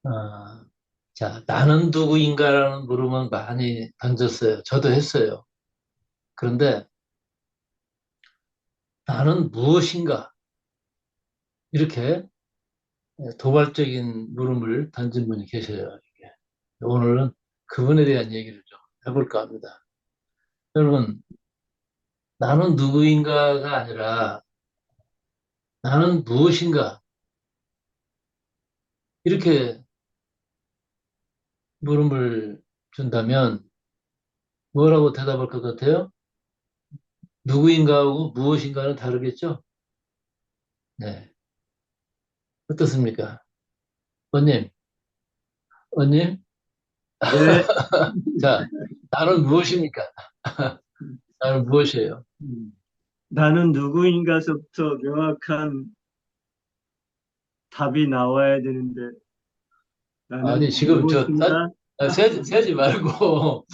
어, 자, 나는 누구인가라는 물음은 많이 던졌어요. 저도 했어요. 그런데 나는 무엇인가? 이렇게 도발적인 물음을 던진 분이 계셔요. 이게. 오늘은 그분에 대한 얘기를 좀 해볼까 합니다. 여러분, 나는 누구인가가 아니라 나는 무엇인가? 이렇게 물음을 준다면 뭐라고 대답할 것 같아요? 누구인가하고 무엇인가는 다르겠죠? 네. 어떻습니까? 언님, 언님? 네. 자, 나는 무엇입니까? 나는 무엇이에요? 음. 나는 누구인가서부터 명확한 답이 나와야 되는데, 아니, 나는 지금 무엇인가? 세지 말고,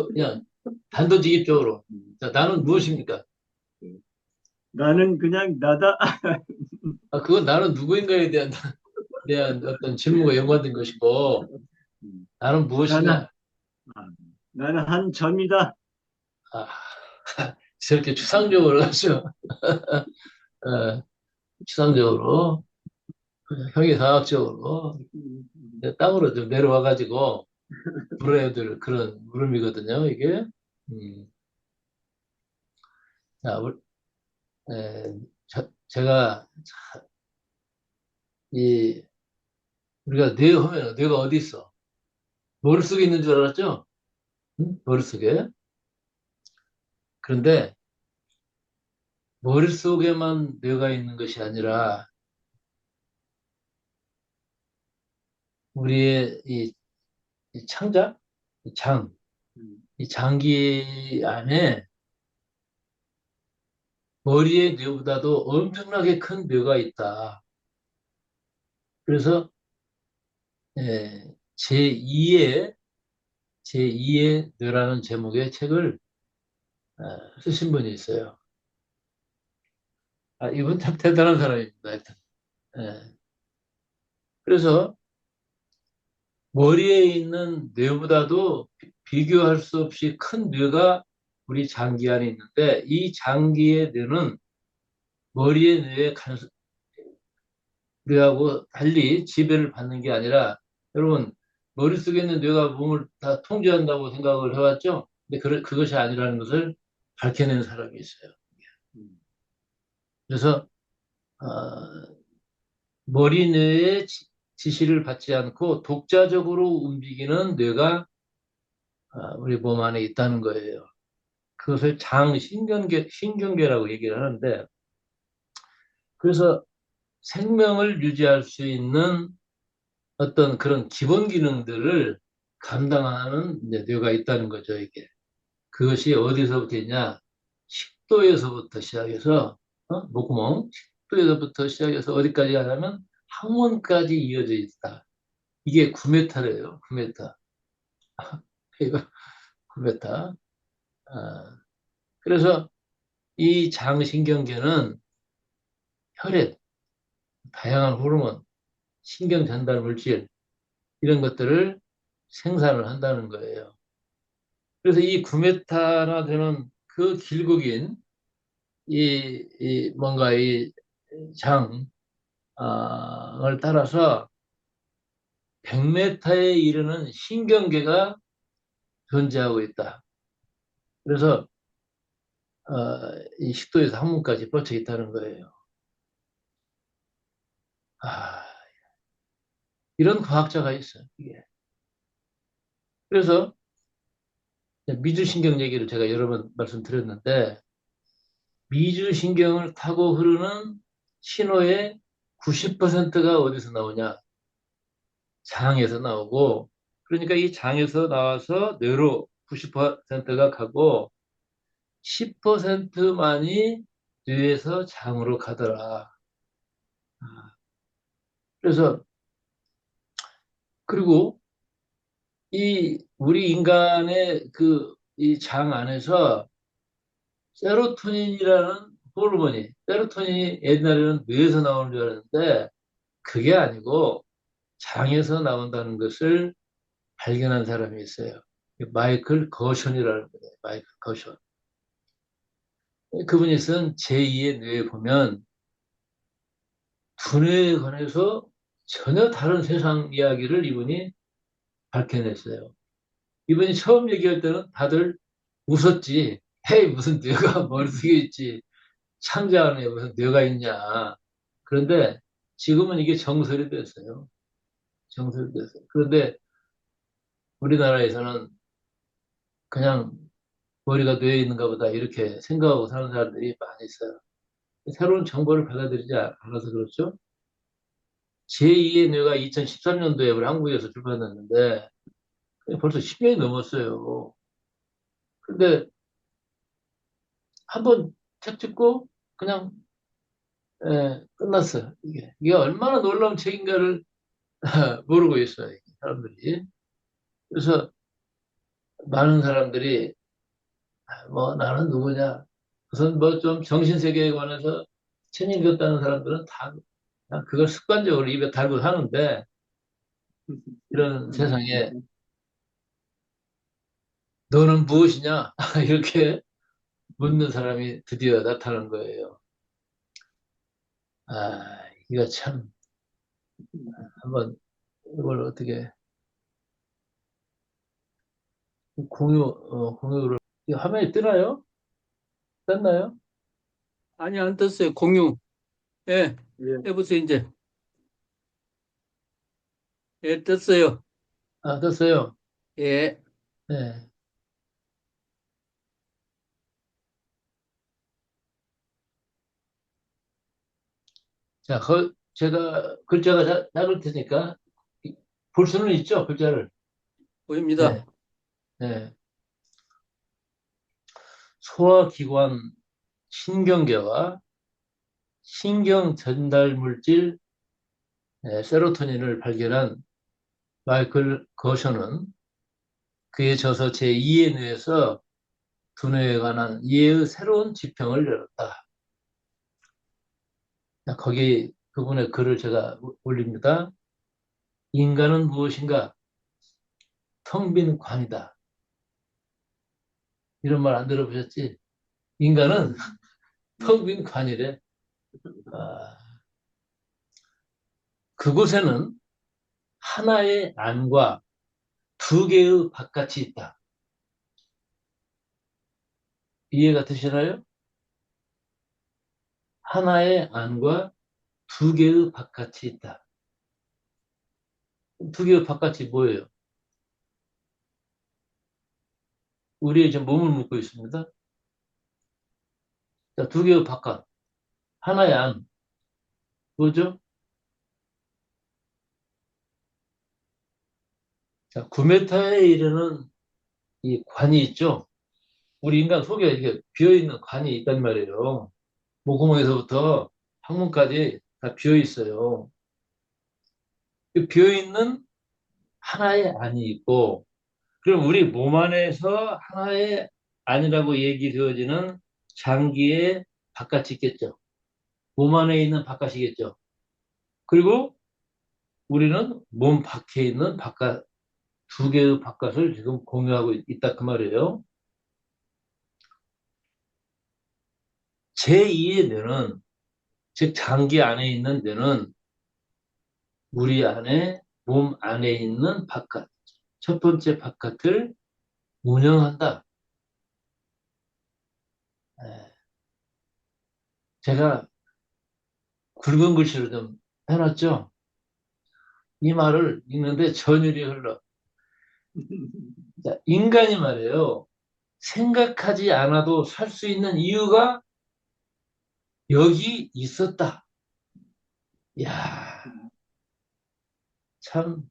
그냥 단도직입적으로. 자, 나는 무엇입니까? 나는 그냥 나다. 아, 그건 나는 누구인가에 대한 어떤 질문과 연관된 것이고, 나는 나는, 무엇이냐? 아, 나는 한 점이다. 아, 저렇게 추상적으로 하죠. 어, 추상적으로, 형이상학적으로, 땅으로 좀 내려와가지고, 물어야 될 그런 물음이거든요, 이게. 음, 자, 제가, 이, 우리가 뇌 하면 뇌가 어디 있어? 머릿속에 있는 줄 알았죠? 응? 머릿속에. 그런데 머릿속에만 뇌가 있는 것이 아니라 우리의 이 창자, 이 장, 이 장기 안에 머리의 뇌보다도 엄청나게 큰 뇌가 있다. 그래서 제2의 제2의 뇌라는 제목의 책을 쓰신 분이 있어요. 아, 이분 참 대단한 사람입니다. 하여튼. 예. 그래서 머리에 있는 뇌보다도 비교할 수 없이 큰 뇌가 우리 장기 안에 있는데 이 장기의 뇌는 머리의 뇌하고 달리 지배를 받는 게 아니라 여러분 머릿속에 있는 뇌가 몸을 다 통제한다고 생각을 해왔죠? 근데 그것이 아니라는 것을 밝혀낸 사람이 있어요. 그래서 머리 뇌의 지시를 받지 않고 독자적으로 움직이는 뇌가 우리 몸 안에 있다는 거예요. 그것을 신경계라고 얘기를 하는데, 그래서 생명을 유지할 수 있는 어떤 그런 기본 기능들을 감당하는 이제 뇌가 있다는 거죠, 이게. 그것이 어디서부터 있냐? 식도에서부터 시작해서, 목구멍, 식도에서부터 시작해서 어디까지 가냐면 항문까지 이어져 있다. 이게 9m래요, 9m. 이거 9m. 아, 그래서 이 장신경계는 혈액, 다양한 호르몬, 신경 전달 물질, 이런 것들을 생산을 한다는 거예요. 그래서 이 9m나 되는 그 길고 긴 뭔가 이 장을 따라서 100m에 이르는 신경계가 존재하고 있다. 그래서 이 식도에서 항문까지 뻗쳐 있다는 거예요. 아, 이런 과학자가 있어요. 이게. 그래서 미주신경 얘기를 제가 여러 번 말씀드렸는데 미주신경을 타고 흐르는 신호의 90%가 어디서 나오냐? 장에서 나오고, 그러니까 이 장에서 나와서 뇌로 90%가 가고, 10%만이 뇌에서 장으로 가더라. 그래서, 그리고 우리 인간의 이 장 안에서 세로토닌이라는 호르몬이, 세로토닌이 옛날에는 뇌에서 나오는 줄 알았는데, 그게 아니고, 장에서 나온다는 것을 발견한 사람이 있어요. 마이클 거션이라는 거예요. 마이클 거션. 그분이 쓴 제2의 뇌에 보면 두뇌에 관해서 전혀 다른 세상 이야기를 이분이 밝혀냈어요. 이분이 처음 얘기할 때는 다들 웃었지. 헤이, 무슨 뇌가 머릿속에 있지. 창자 안에 무슨 뇌가 있냐. 그런데 지금은 이게 정설이 됐어요. 정설이 됐어요. 그런데 우리나라에서는 그냥 머리가 뇌에 있는가 보다 이렇게 생각하고 사는 사람들이 많이 있어요. 새로운 정보를 받아들이지 않아서 그렇죠. 제2의 뇌가 2013년도에 우리 한국에서 출판됐는데 벌써 10년이 넘었어요. 근데 한번 책 찍고 그냥 끝났어요. 이게 얼마나 놀라운 책인가를 모르고 있어요. 사람들이. 그래서 많은 사람들이 뭐 나는 누구냐. 우선 뭐 좀 정신세계에 관해서 책 읽었다는 사람들은 다 그냥 그걸 습관적으로 입에 달고 사는데 이런 세상에 너는 무엇이냐? 이렇게 묻는 사람이 드디어 나타난 거예요. 이거 참 한번 이걸 어떻게 공유를 이거 화면이 뜨나요? 떴나요? 아니, 안 떴어요. 공유. 예, 예. 해보세요, 이제. 예, 떴어요. 떴어요. 예, 네. 자, 제가 글자가 작을 테니까 볼 수는 있죠, 글자를. 보입니다. 네, 네. 소화기관 신경계와 신경 전달 물질 세로토닌을 발견한 마이클 거션은 그의 저서 제2의 뇌에서 두뇌에 관한 이해의 새로운 지평을 열었다. 자, 거기 그분의 글을 제가 올립니다. 인간은 무엇인가? 텅 빈 관이다. 이런 말 안 들어보셨지? 인간은 텅 빈 관이래. 아, 그곳에는 하나의 안과 두 개의 바깥이 있다. 이해가 되시나요? 하나의 안과 두 개의 바깥이 있다. 두 개의 바깥이 뭐예요? 우리의 지금 몸을 묻고 있습니다. 자, 두 개의 바깥. 하나의 안. 뭐죠? 자, 9m에 이르는 이 관이 있죠? 우리 인간 속에 이렇게 비어있는 관이 있단 말이에요. 목구멍에서부터 항문까지 다 비어 있어요. 비어 있는 하나의 안이 있고, 그럼 우리 몸 안에서 하나의 안이라고 얘기되어지는 장기의 바깥이 있겠죠. 몸 안에 있는 바깥이겠죠. 그리고 우리는 몸 밖에 있는 바깥, 두 개의 바깥을 지금 공유하고 있다 그 말이에요. 제2의 뇌는, 즉 장기 안에 있는 뇌는 우리 안에 몸 안에 있는 바깥, 첫 번째 바깥을 운영한다. 예. 제가 굵은 글씨로 좀 해놨죠. 이 말을 읽는데 전율이 흘러. 자, 인간이 말이에요. 생각하지 않아도 살 수 있는 이유가 여기 있었다. 야, 참.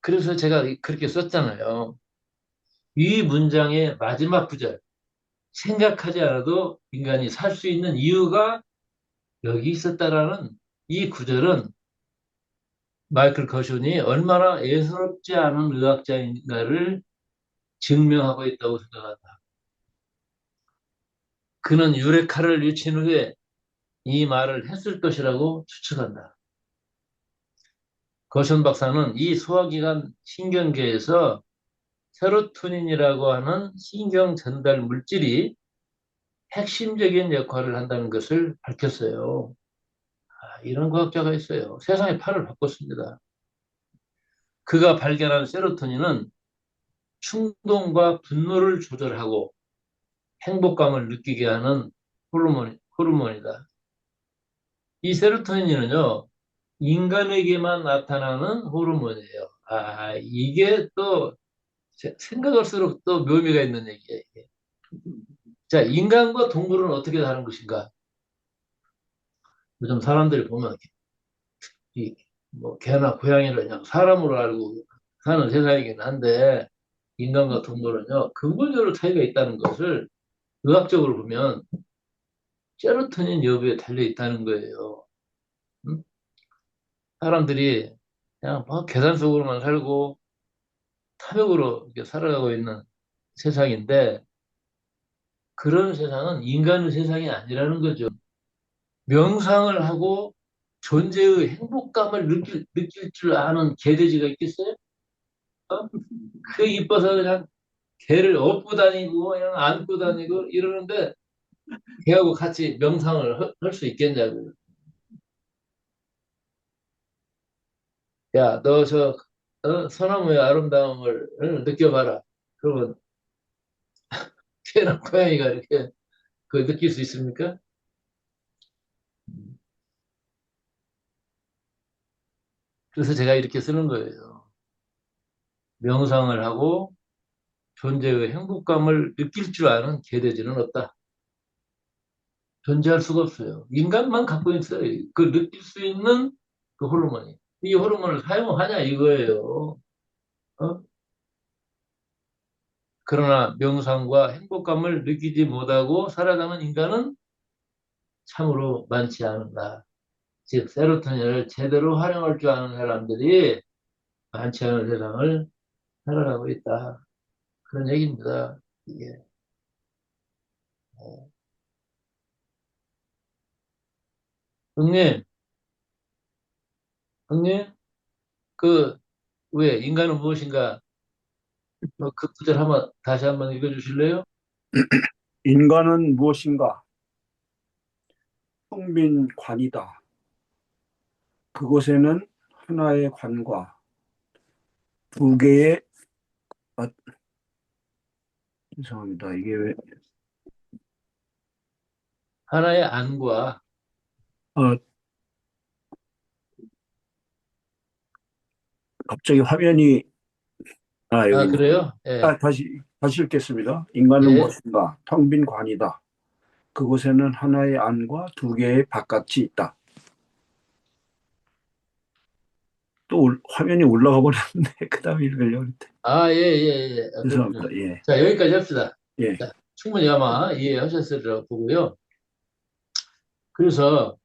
그래서 제가 그렇게 썼잖아요. 이 문장의 마지막 구절. 생각하지 않아도 인간이 살 수 있는 이유가 여기 있었다라는 이 구절은 마이클 커션이 얼마나 예사롭지 않은 의학자인가를 증명하고 있다고 생각한다. 그는 유레카를 외친 후에 이 말을 했을 것이라고 추측한다. 거션 박사는 이 소화기관 신경계에서 세로토닌이라고 하는 신경 전달 물질이 핵심적인 역할을 한다는 것을 밝혔어요. 이런 과학자가 있어요. 세상의 판을 바꿨습니다. 그가 발견한 세로토닌은 충동과 분노를 조절하고 행복감을 느끼게 하는 호르몬이다. 이 세로토닌은요, 인간에게만 나타나는 호르몬이에요. 이게 또 생각할수록 또 묘미가 있는 얘기예요. 자, 인간과 동물은 어떻게 다른 것인가? 요즘 사람들이 보면 이, 뭐 개나 고양이를 그냥 사람으로 알고 사는 세상이긴 한데 인간과 동물은요 근본적으로 차이가 있다는 것을 의학적으로 보면 세로토닌 여부에 달려 있다는 거예요. 음? 사람들이 그냥 뭐 계단 속으로만 살고 탐욕으로 이렇게 살아가고 있는 세상인데 그런 세상은 인간의 세상이 아니라는 거죠. 명상을 하고 존재의 행복감을 느낄 줄 아는 개돼지가 있겠어요? 어? 그 이뻐서 그냥 개를 업고 다니고 그냥 안고 다니고 이러는데 개하고 같이 명상을 할 수 있겠냐고요. 야, 너 저 소나무의 아름다움을 느껴봐라. 그러면 개나 고양이가 이렇게 그 느낄 수 있습니까? 그래서 제가 이렇게 쓰는 거예요. 명상을 하고 존재의 행복감을 느낄 줄 아는 개돼지는 없다. 존재할 수가 없어요. 인간만 갖고 있어요. 그 느낄 수 있는 그 호르몬이. 이 호르몬을 사용하냐 이거예요. 어? 그러나 명상과 행복감을 느끼지 못하고 살아가는 인간은 참으로 많지 않은다. 즉, 세로토닌을 제대로 활용할 줄 아는 사람들이 많지 않은 세상을 살아가고 있다. 그런 얘기입니다. 이게. 형님, 형님, 그, 왜, 인간은 무엇인가? 그 구절 다시 한번 읽어주실래요? 인간은 무엇인가? 성빈관이다. 그곳에는 하나의 관과 두 개의 아, 죄송합니다. 이게 왜 하나의 안과, 어, 갑자기 화면이 여기 있네. 그래요? 예, 다시 읽겠습니다. 인간은 예. 무엇인가? 성빈관이다. 그곳에는 하나의 안과 두 개의 바깥이 있다. 또 화면이 올라가 버렸는데 그 다음에 읽으려고 했대. 예, 예, 예. 그렇군요. 죄송합니다. 예, 자, 여기까지 합시다. 예, 자, 충분히 아마 이해하셨으리라고 보고요. 그래서,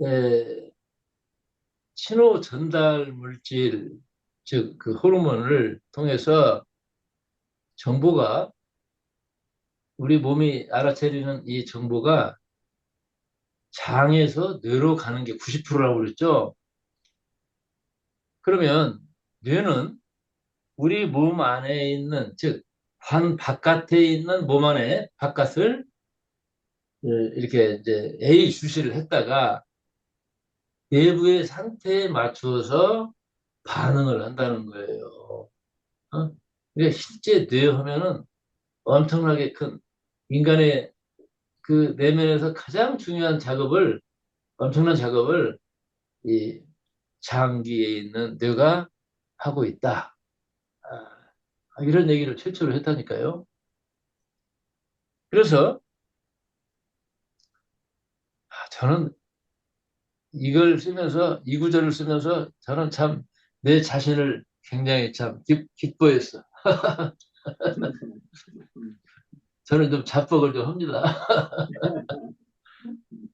에, 신호 전달 물질, 즉, 그 호르몬을 통해서 정보가, 우리 몸이 알아차리는 이 정보가 장에서 뇌로 가는 게 90%라고 그랬죠? 그러면 뇌는 우리 몸 안에 있는, 즉, 관 바깥에 있는 몸 안에 바깥을 이렇게 이제 A 주시를 했다가 내부의 상태에 맞추어서 반응을 한다는 거예요. 어? 그러니까 실제 뇌하면은 엄청나게 큰 인간의 그 내면에서 가장 중요한 엄청난 작업을 이 장기에 있는 뇌가 하고 있다. 이런 얘기를 최초로 했다니까요. 그래서 저는 이 구절을 쓰면서 저는 참 내 자신을 굉장히 참 기뻐했어. 저는 좀 자뻑을 좀 합니다.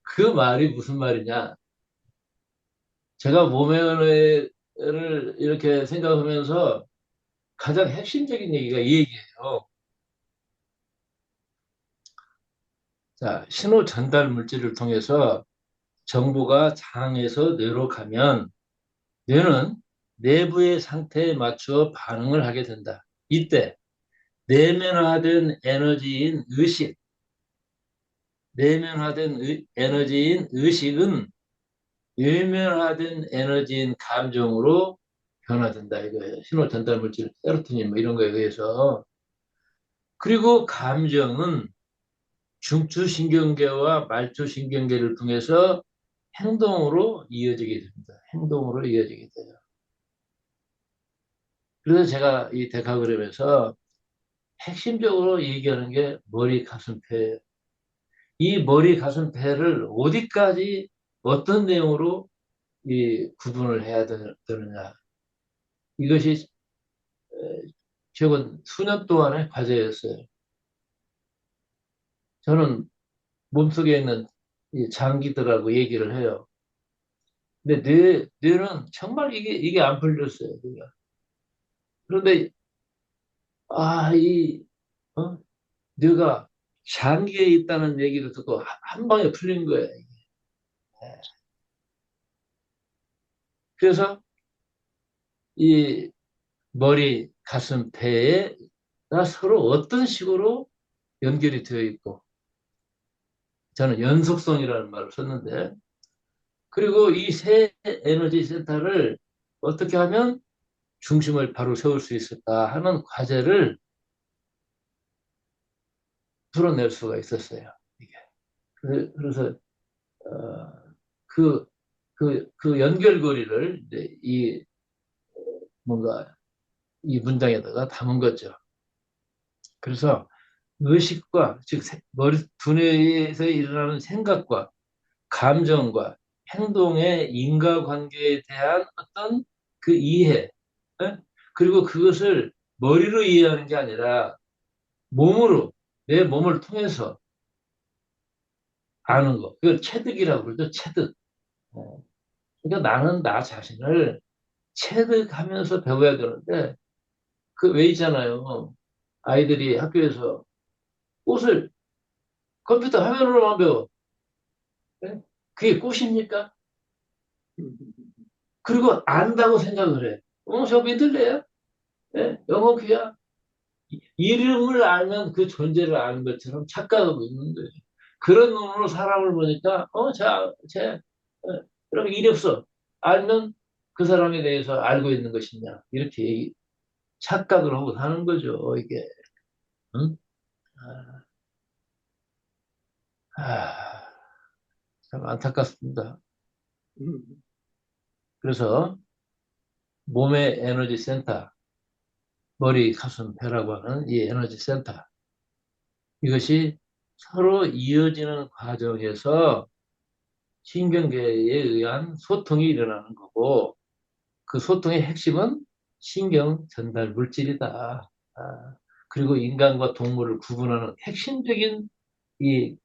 그 말이 무슨 말이냐? 제가 모면회를 이렇게 생각하면서 가장 핵심적인 얘기가 이 얘기예요. 자, 신호 전달 물질을 통해서 정보가 장에서 뇌로 가면 뇌는 내부의 상태에 맞추어 반응을 하게 된다. 이때 내면화된 에너지인 의식, 내면화된 에너지인 의식은 외면화된 에너지인 감정으로 변화된다 이거예요. 신호 전달 물질, 세로토닌 뭐 이런 거에 의해서. 그리고 감정은 중추신경계와 말초신경계를 통해서 행동으로 이어지게 됩니다. 행동으로 이어지게 돼요. 그래서 제가 이 데카그램에서 핵심적으로 얘기하는 게 머리, 가슴, 폐. 이 머리, 가슴, 폐를 어디까지 어떤 내용으로 이 구분을 해야 되느냐. 이것이 최근 수년 동안의 과제였어요. 저는 몸속에 있는 이 장기들하고 얘기를 해요. 근데 뇌는 정말 이게 안 풀렸어요. 그게. 그런데, 이, 어? 뇌가 장기에 있다는 얘기를 듣고 한 방에 풀린 거예요. 그래서 이 머리, 가슴, 폐가 서로 어떤 식으로 연결이 되어 있고, 저는 연속성이라는 말을 썼는데, 그리고 이 세 에너지 센터를 어떻게 하면 중심을 바로 세울 수 있을까 하는 과제를 풀어낼 수가 있었어요. 이게. 그래서 어, 그, 그 연결고리를 이제 이 뭔가 이 문장에다가 담은 거죠. 그래서 의식과 즉 머리 두뇌에서 일어나는 생각과 감정과 행동의 인과관계에 대한 어떤 그 이해, 예? 그리고 그것을 머리로 이해하는 게 아니라 몸으로, 내 몸을 통해서 아는 거. 그걸 체득이라고 그러죠. 체득. 어. 그러니까 나는 나 자신을 체득하면서 배워야 되는데, 그 왜 있잖아요. 아이들이 학교에서 꽃을 컴퓨터 화면으로만 배워. 예? 그게 꽃입니까? 그리고 안다고 생각을 해. 저 믿을래요? 예? 영어 귀야? 이름을 알면 그 존재를 아는 것처럼 착각하고 있는 거예요. 그런 눈으로 사람을 보니까, 그럼 이력서 알면 그 사람에 대해서 알고 있는 것이냐. 이렇게 착각을 하고 사는 거죠, 이게. 응? 아, 참 안타깝습니다. 그래서 몸의 에너지 센터, 머리, 가슴, 폐라고 하는 이 에너지 센터, 이것이 서로 이어지는 과정에서 신경계에 의한 소통이 일어나는 거고, 그 소통의 핵심은 신경 전달 물질이다. 그리고 인간과 동물을 구분하는 핵심적인 이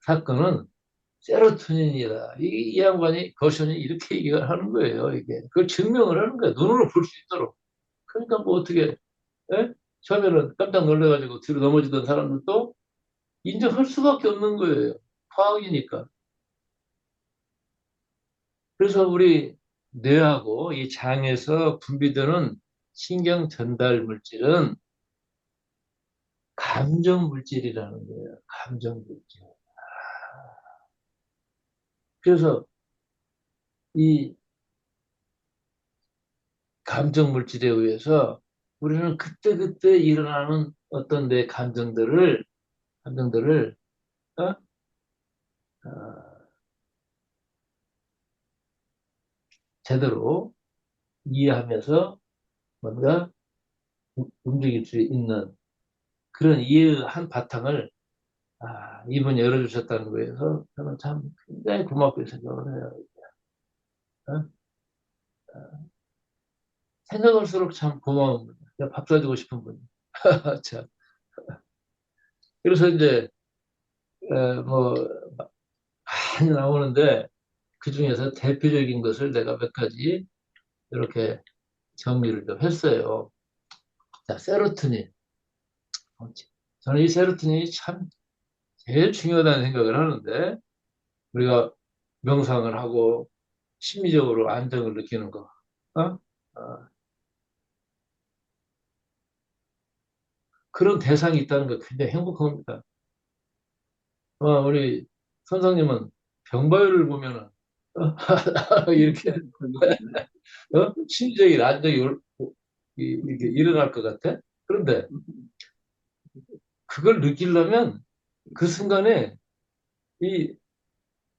사건은 세로토닌이다. 이 양반이, 거션이 이렇게 얘기를 하는 거예요, 이게. 그걸 증명을 하는 거예요. 눈으로 볼 수 있도록. 그러니까 뭐 어떻게, 예? 처음에는 깜짝 놀래가지고 뒤로 넘어지던 사람들도 인정할 수밖에 없는 거예요. 과학이니까. 그래서 우리 뇌하고 이 장에서 분비되는 신경 전달 물질은 감정 물질이라는 거예요. 감정 물질. 그래서 이 감정 물질에 의해서 우리는 그때그때 일어나는 어떤 내 감정들을, 어? 어, 제대로 이해하면서 뭔가 움직일 수 있는 그런 이해한 바탕을 이분이 열어주셨다는 거에서 저는 참 굉장히 고맙게 생각을 해요. 어? 생각할수록 참 고마운 분이야. 그냥 밥 사주고 싶은 분이야. 참. 그래서 이제 뭐 많이 나오는데 그 중에서 대표적인 것을 내가 몇 가지 이렇게 정리를 좀 했어요. 자, 세로토닌. 저는 이 세로토닌이 참 제일 중요하다는 생각을 하는데 우리가 명상을 하고 심리적으로 안정을 느끼는 거. 어? 어, 그런 대상이 있다는 거 굉장히 행복합니다. 우리 선생님은 병바요를 보면은 이렇게 심정이 안정이 이렇게 일어날 것 같아. 그런데 그걸 느끼려면 그 순간에 이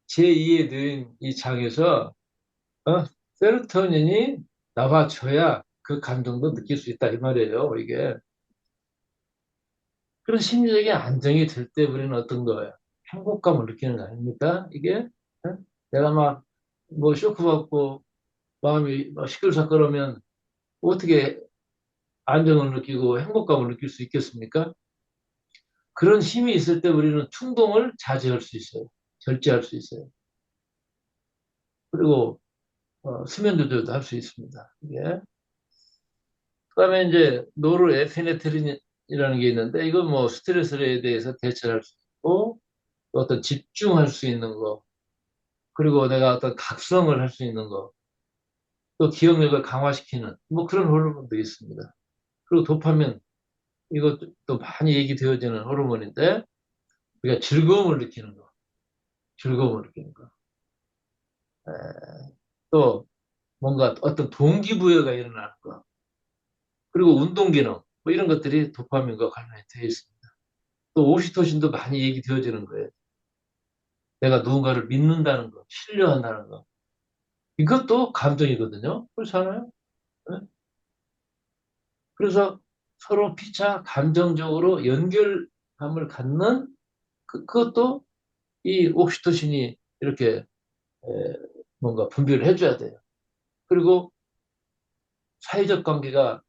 제2의 뇌인 이 장에서 세로토닌이 나와줘야 그 감정도 느낄 수 있다 이 말이에요. 이게 그런 심리적인 안정이 될 때 우리는 어떤 거예요? 행복감을 느끼는 거 아닙니까? 이게 내가 막 뭐 쇼크 받고 마음이 막 시끌시끌하면 어떻게 안정을 느끼고 행복감을 느낄 수 있겠습니까? 그런 힘이 있을 때 우리는 충동을 자제할 수 있어요. 절제할 수 있어요. 그리고 수면 조절도 할 수 있습니다. 이게. 그다음에 이제 노르에피네프린이라는 게 있는데 이건 뭐 스트레스에 대해서 대처할 수 있고 어떤 집중할 수 있는 거 그리고 내가 어떤 각성을 할 수 있는 거 또 기억력을 강화시키는 뭐 그런 호르몬도 있습니다. 그리고 도파민 이것도 또 많이 얘기되어지는 호르몬인데 우리가 즐거움을 느끼는 거, 즐거움을 느끼는 거. 또 뭔가 어떤 동기부여가 일어나는 거. 그리고 운동 기능 뭐 이런 것들이 도파민과 관련이 되어 있습니다. 또 오시토신도 많이 얘기되어지는 거예요. 내가 누군가를 믿는다는 거, 신뢰한다는 거. 이것도 감정이거든요. 그렇지 않아요? 네? 그래서 서로 피차 감정적으로 연결감을 갖는 그것도 이 옥시토신이 이렇게 에, 뭔가 분비를 해줘야 돼요. 그리고 사회적 관계가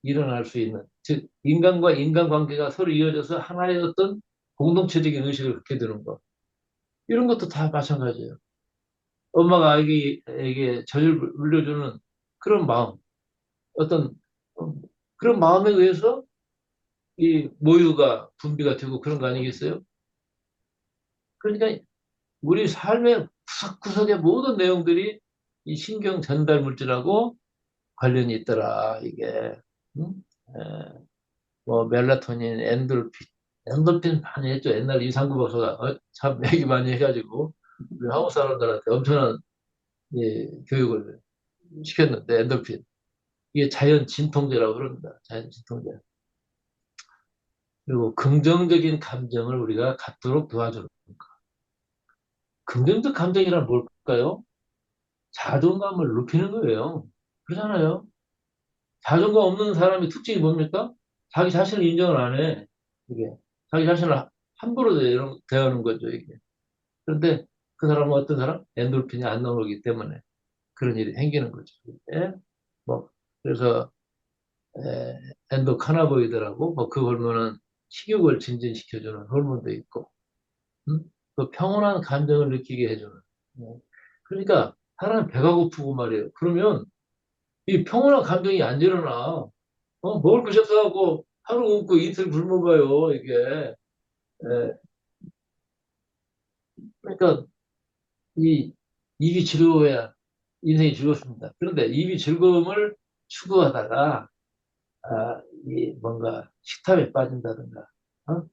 일어날 수 있는, 즉 인간과 인간관계가 서로 이어져서 하나의 어떤 공동체적인 의식을 갖게 되는 것. 이런 것도 다 마찬가지예요. 엄마가 아이에게 젖을 물려주는 그런 마음, 어떤 어, 그런 마음에 의해서 이 모유가 분비가 되고 그런 거 아니겠어요? 그러니까 우리 삶의 구석구석의 모든 내용들이 이 신경 전달 물질하고 관련이 있더라, 이게. 음? 에, 뭐, 멜라토닌, 엔돌핀 많이 했죠. 옛날 이상구 박사가 참 얘기 많이 해가지고, 우리 한국 사람들한테 엄청난 교육을 시켰는데, 엔돌핀. 이게 자연 진통제라고 그럽니다. 자연 진통제. 그리고 긍정적인 감정을 우리가 갖도록 도와주는. 긍정적 감정이란 뭘까요? 자존감을 높이는 거예요. 그렇잖아요. 자존감 없는 사람의 특징이 뭡니까? 자기 자신을 인정을 안 해. 이게. 자기 자신을 함부로 대하는 거죠, 이게. 그런데 그 사람은 어떤 사람? 엔돌핀이 안 나오기 때문에 그런 일이 생기는 거죠. 예? 뭐, 그래서, 엔도카나보이드라고, 뭐, 그 호르몬은 식욕을 증진시켜주는 호르몬도 있고, 음? 또 평온한 감정을 느끼게 해주는. 예. 그러니까, 사람은 배가 고프고 말이에요. 그러면 이 평온한 감정이 안 일어나. 먹을 것이 없어갖고 하루 굶고 이틀 굶어봐요, 이게. 예. 그러니까 이 입이 즐거워야 인생이 즐겁습니다. 그런데 입이 즐거움을 추구하다가 이 뭔가 식탐에 빠진다든가, 어?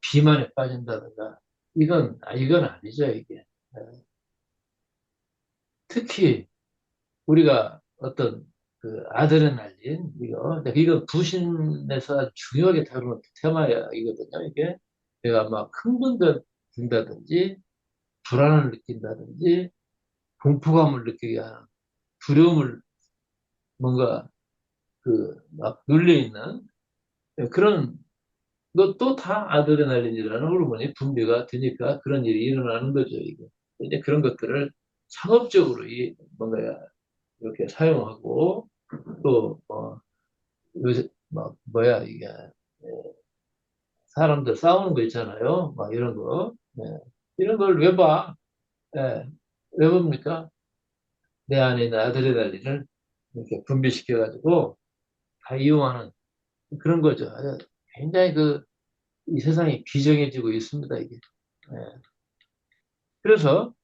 비만에 빠진다든가, 이건 아니죠, 이게. 예. 특히 우리가 어떤 그 아드레날린 이거 부신에서 아주 중요하게 다루는 테마이거든요. 이게 내가 막 흥분된다든지 불안을 느낀다든지 공포감을 느끼게 하는 두려움을 뭔가 그 막 눌려 있는 그런 것도 다 아드레날린이라는 호르몬이 분비가 되니까 그런 일이 일어나는 거죠. 이게 이제 그런 것들을 상업적으로 이 뭔가 이렇게 사용하고 또 요새 막 뭐야 이게 사람들 싸우는 거 있잖아요. 막 이런 거. 이런 걸 왜 봐? 예. 왜 봅니까? 내 안에 있는 아드레날린을 이렇게 분비시켜가지고 다 이용하는 그런 거죠. 굉장히 이 세상이 비정해지고 있습니다, 이게. 예. 그래서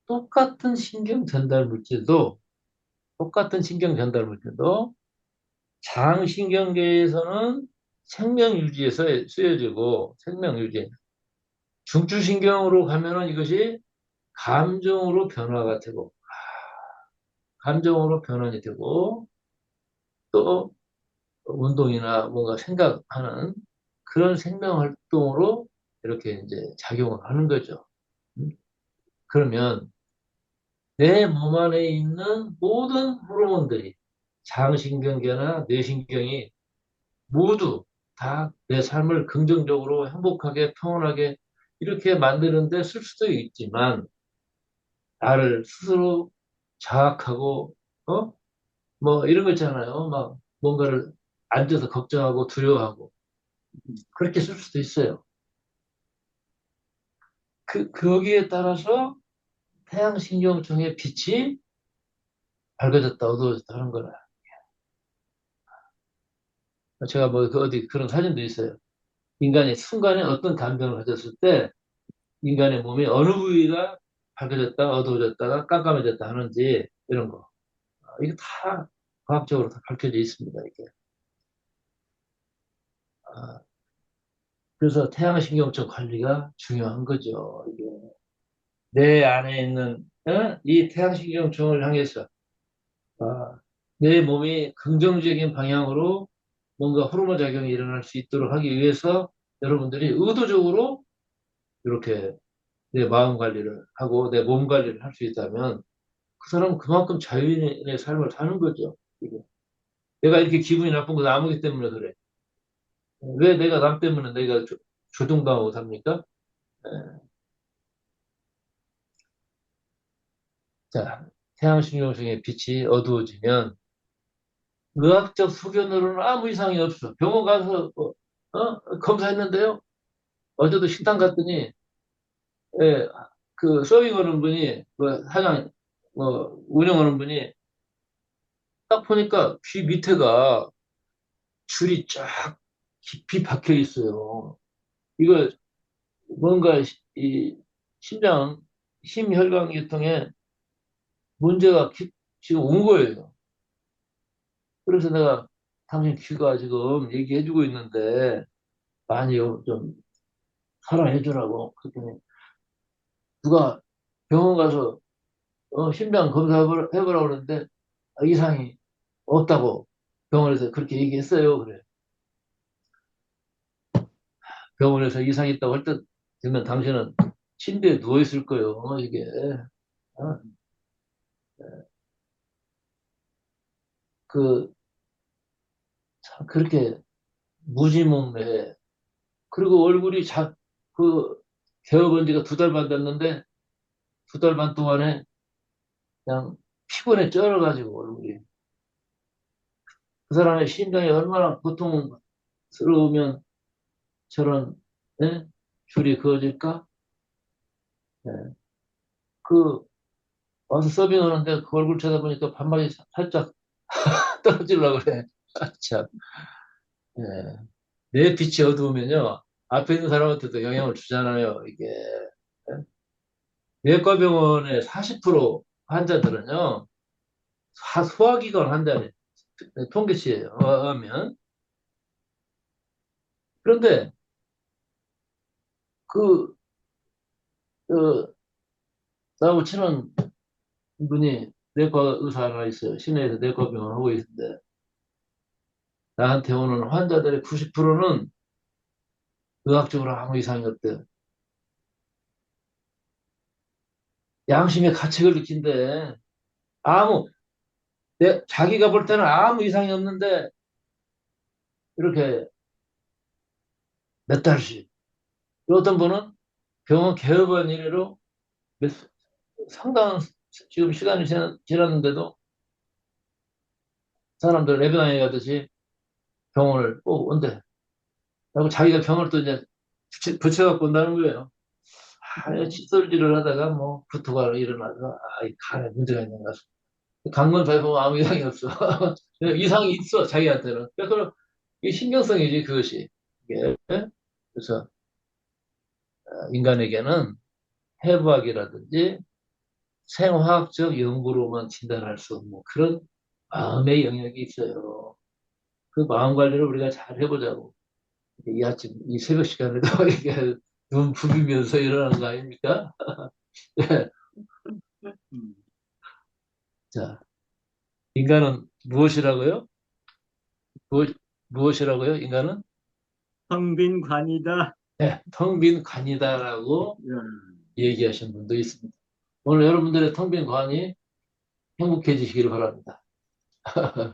똑같은 신경 전달 물질도 똑같은 신경 전달 물질도 장신경계에서는 생명 유지에서 쓰여지고 생명 유지. 중추신경으로 가면은 이것이 감정으로 변화가 되고 감정으로 변환이 되고 또 운동이나 뭔가 생각하는 그런 생명 활동으로 이렇게 이제 작용을 하는 거죠. 음? 그러면 내 몸 안에 있는 모든 호르몬들이 장신경계나 뇌신경이 모두 다 내 삶을 긍정적으로 행복하게 평온하게 이렇게 만드는데 쓸 수도 있지만 나를 스스로 자학하고 뭐 이런 거 있잖아요. 막 뭔가를 앉아서 걱정하고 두려워하고 그렇게 쓸 수도 있어요. 거기에 따라서 태양신경청의 빛이 밝아졌다, 어두워졌다 하는 거라. 제가 뭐 어디 그런 사진도 있어요. 인간이 순간에 어떤 감정을 가졌을 때 인간의 몸이 어느 부위가 밝아졌다, 어두워졌다가 깜깜해졌다 하는지 이런 거. 이게 다 과학적으로 다 밝혀져 있습니다, 이게. 아, 그래서 태양신경청 관리가 중요한 거죠, 이게. 내 안에 있는 이 태양신경청을 향해서 내 몸이 긍정적인 방향으로 뭔가 호르몬 작용이 일어날 수 있도록 하기 위해서 여러분들이 의도적으로 이렇게 내 마음 관리를 하고 내 몸 관리를 할 수 있다면 그 사람은 그만큼 자유인의 삶을 사는 거죠. 이게. 내가 이렇게 기분이 나쁜 건 아무기 때문에 그래. 왜 내가 남 때문에 내가 조종당하고 삽니까? 예. 자, 태양신경성의 빛이 어두워지면 의학적 소견으로는 아무 이상이 없어. 병원 가서 검사했는데요. 어제도 식당 갔더니 예, 그 서빙하는 분이 그 사장 뭐 운영하는 분이 딱 보니까 귀 밑에가 줄이 쫙 깊이 박혀 있어요. 이거 뭔가 이 심장 심혈관 계통에 문제가 지금 온 거예요. 그래서 내가 당신 귀가 지금 얘기해주고 있는데 많이 좀 사랑해주라고 그랬더니 누가 병원 가서 심장 검사해보라고 그러는데 이상이 없다고 병원에서 그렇게 얘기했어요. 그래. 병원에서 이상이 있다고 할 때 되면 당신은 침대에 누워 있을 거예요. 이게 어? 그 참 그렇게 무지몽매 그리고 얼굴이 그 개업한 지가 2달 반 됐는데 2달 반 동안에 그냥 피곤에 쩔어가지고 얼굴이 그 사람의 심장이 얼마나 고통스러우면 저런 예? 줄이 그어질까? 예. 그 와서 서빙하는데 그 얼굴 쳐다보니까 반말이 살짝 떨어지려고 그래. 참. 예. 내 빛이 어두우면요. 앞에 있는 사람한테도 영향을 주잖아요. 이게. 예? 내과병원의 40% 환자들은요. 소화기관 환자네. 통계치예요. 하면. 그런데 그, 그 나하고 친한 분이 내과 의사 하나 있어요. 시내에서 내과병원 하고 있는데 나한테 오는 환자들의 90%는 의학적으로 아무 이상이 없대요. 양심의 가책을 느낀대. 아무, 자기가 볼 때는 아무 이상이 없는데, 이렇게 몇 달씩. 어떤 분은 병원 개업한 이래로 몇, 상당한 지금 시간이 지났는데도 사람들 레베나에 가듯이 병원을 꼭 온대. 그리고 자기가 병을 또 이제 붙여갖고 온다는 거예요. 칫솔질을 하다가 뭐 구토가 일어나서, 이 간에 문제가 있는 것 같습니다. 강건조해 보면 아무 이상이 없어. 이상이 있어, 자기한테는. 그럼 이 신경성이지, 그것이. 이게. 그래서 인간에게는 해부학이라든지 생화학적 연구로만 진단할 수 없는 그런 마음의 영역이 있어요. 그 마음 관리를 우리가 잘 해보자고. 이 아침, 이 새벽 시간에도 이렇게 눈 부비면서 일어나는 거 아닙니까? 예. 음, 자, 인간은 무엇이라고요? 무엇, 무엇이라고요? 인간은? 텅 빈 관이다. 네, 텅 빈 관이다라고 야, 얘기하신 분도 있습니다. 오늘 여러분들의 텅 빈 관이 행복해지시기를 바랍니다.